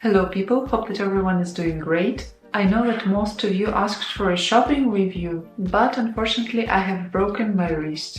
Hello people, hope that everyone is doing great. I know that most of you asked for a shopping review, but unfortunately I have broken my wrist.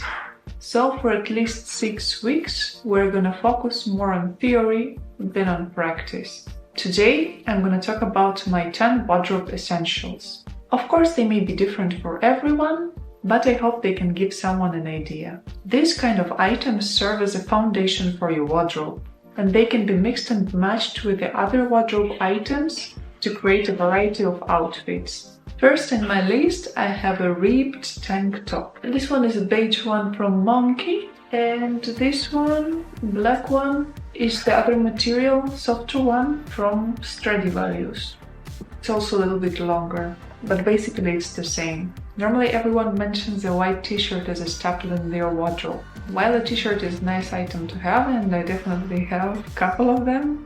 So for at least 6 weeks, we're gonna focus more on theory than on practice. Today, I'm gonna talk about my 10 wardrobe essentials. Of course, they may be different for everyone, but I hope they can give someone an idea. These kind of items serve as a foundation for your wardrobe, and they can be mixed and matched with the other wardrobe items to create a variety of outfits. First in my list, I have a ribbed tank top. This one is a beige one from Monkey, and this one, black one, is the other material, softer one from Stradivarius. It's also a little bit longer, but basically it's the same. Normally everyone mentions a white t-shirt as a staple in their wardrobe. While a t-shirt is a nice item to have, and I definitely have a couple of them,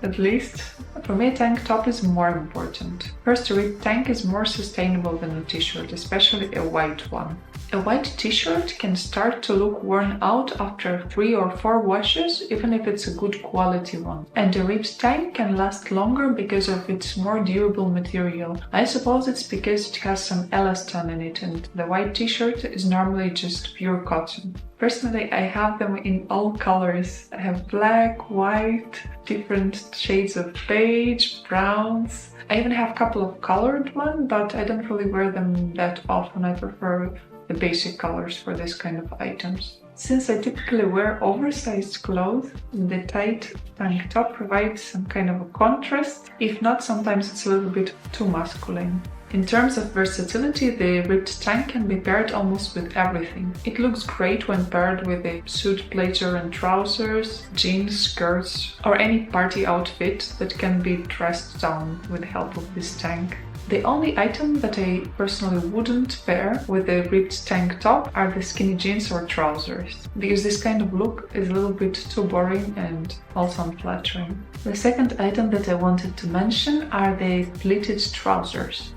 at least, for me a tank top is more important. First, a ribbed tank is more sustainable than a t-shirt, especially a white one. A white t-shirt can start to look worn out after 3 or 4 washes, even if it's a good quality one. And a ribbed tank can last longer because of its more durable material. I suppose it's because it has some elastin in it, and the white t-shirt is normally just pure cotton. Personally, I have them in all colors. I have black, white, different shades of beige, browns. I even have a couple of colored ones, but I don't really wear them that often. I prefer the basic colors for this kind of items. Since I typically wear oversized clothes, the tight tank top provides some kind of a contrast. If not, sometimes it's a little bit too masculine. In terms of versatility, the ribbed tank can be paired almost with everything. It looks great when paired with a suit, blazer and trousers, jeans, skirts, or any party outfit that can be dressed down with the help of this tank. The only item that I personally wouldn't pair with a ribbed tank top are the skinny jeans or trousers, because this kind of look is a little bit too boring and also unflattering. The second item that I wanted to mention are the pleated trousers.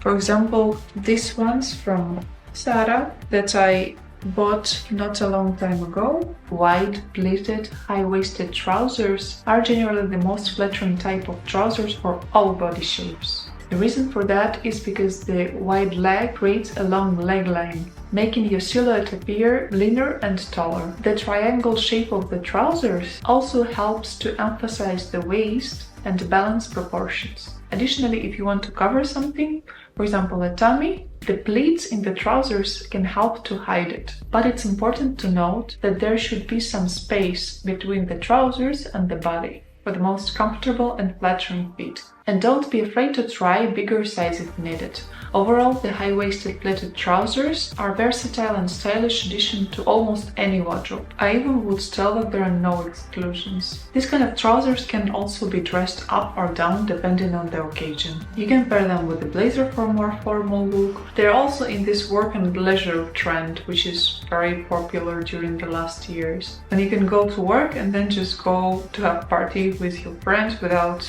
For example, these ones from Zara that I bought not a long time ago. Wide, pleated, high-waisted trousers are generally the most flattering type of trousers for all body shapes. The reason for that is because the wide leg creates a long leg line, making your silhouette appear leaner and taller. The triangle shape of the trousers also helps to emphasize the waist and balance proportions. Additionally, if you want to cover something, for example a tummy, the pleats in the trousers can help to hide it. But it's important to note that there should be some space between the trousers and the body for the most comfortable and flattering fit. And don't be afraid to try bigger size if needed. Overall, the high-waisted pleated trousers are versatile and stylish addition to almost any wardrobe. I even would tell that there are no exclusions. These kind of trousers can also be dressed up or down depending on the occasion. You can pair them with a blazer for a more formal look. They're also in this work and leisure trend, which is very popular during the last years. When you can go to work and then just go to have a party with your friends without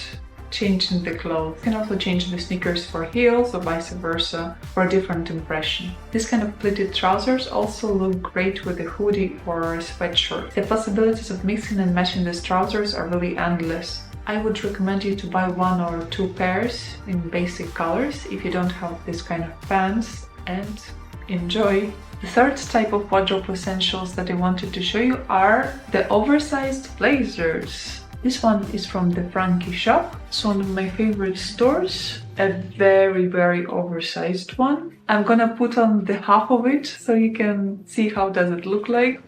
changing the clothes. You can also change the sneakers for heels or vice versa for a different impression. This kind of pleated trousers also look great with a hoodie or a sweatshirt. The possibilities of mixing and matching these trousers are really endless. I would recommend you to buy 1 or 2 pairs in basic colors if you don't have this kind of pants, and enjoy! The third type of wardrobe essentials that I wanted to show you are the oversized blazers. This one is from the Frankie shop. It's one of my favorite stores. A very oversized one. I'm gonna put on the half of it so you can see how does it look like.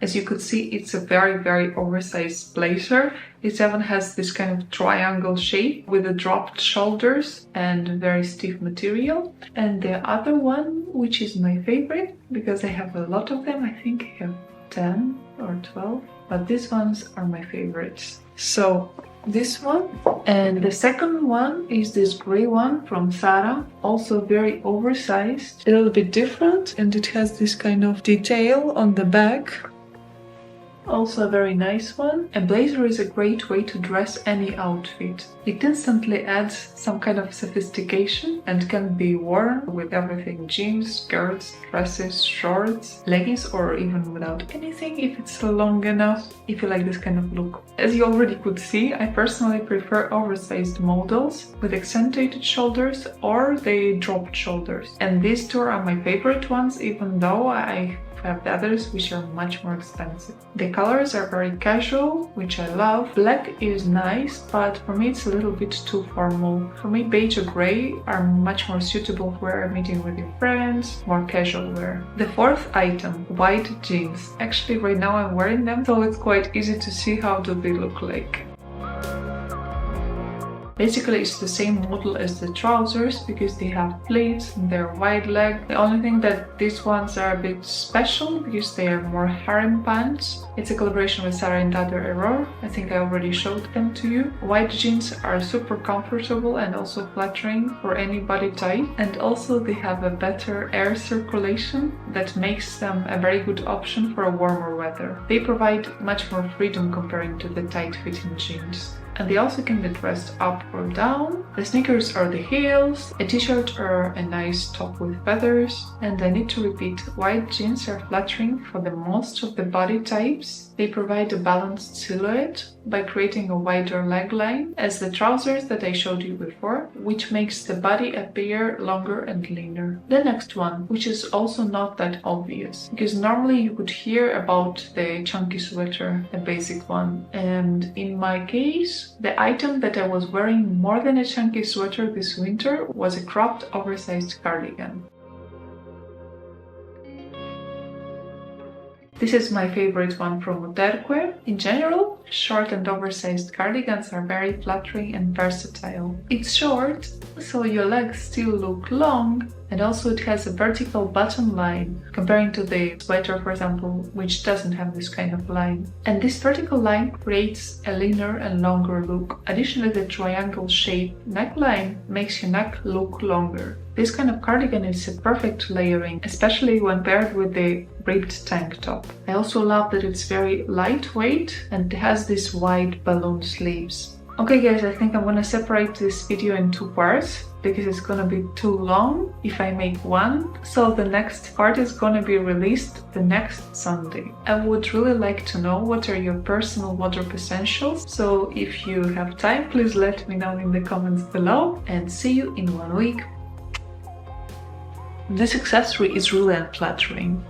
As you could see, it's a very oversized blazer. It even has this kind of triangle shape with the dropped shoulders and very stiff material. And the other one, which is my favorite, because I have a lot of them, I think I have 10 or 12, but these ones are my favorites. So this one, and the second one is this gray one from Zara, also very oversized, a little bit different, and it has this kind of detail on the back. Also a very nice one. A blazer is a great way to dress any outfit. It instantly adds some kind of sophistication and can be worn with everything: jeans, skirts, dresses, shorts, leggings, or even without anything if it's long enough, if you like this kind of look. As you already could see, I personally prefer oversized models with accentuated shoulders or the dropped shoulders. And these two are my favorite ones, even though I have the others which are much more expensive. The colors are very casual, which I love. Black is nice, but for me it's a little bit too formal. For me, beige or grey are much more suitable for meeting with your friends, more casual wear. The fourth item, white jeans. Actually, right now I'm wearing them, so it's quite easy to see how do they look like. Basically, it's the same model as the trousers because they have pleats and they're wide leg. The only thing that these ones are a bit special because they are more harem pants. It's a collaboration with Sarah and Dada Error. I think I already showed them to you. White jeans are super comfortable and also flattering for any body type. And also they have a better air circulation that makes them a very good option for warmer weather. They provide much more freedom comparing to the tight-fitting jeans. And they also can be dressed up or down. The sneakers are the heels, a t-shirt or a nice top with feathers. And I need to repeat, white jeans are flattering for the most of the body types. They provide a balanced silhouette by creating a wider leg line as the trousers that I showed you before, which makes the body appear longer and leaner. The next one, which is also not that obvious, because normally you could hear about the chunky sweater, the basic one. And in my case, the item that I was wearing more than a chunky sweater this winter was a cropped oversized cardigan. This is my favorite one from Uterque. In general, short and oversized cardigans are very flattering and versatile. It's short, so your legs still look long, and also it has a vertical bottom line, comparing to the sweater, for example, which doesn't have this kind of line. And this vertical line creates a leaner and longer look. Additionally, the triangle-shaped neckline makes your neck look longer. This kind of cardigan is a perfect layering, especially when paired with the ripped tank top. I also love that it's very lightweight and it has these wide balloon sleeves. Okay guys, I think I'm gonna separate this video in two parts because it's gonna be too long if I make one. So the next part is gonna be released the next Sunday. I would really like to know what are your personal wardrobe essentials. So if you have time, please let me know in the comments below, and see you in 1 week. This accessory is really unflattering.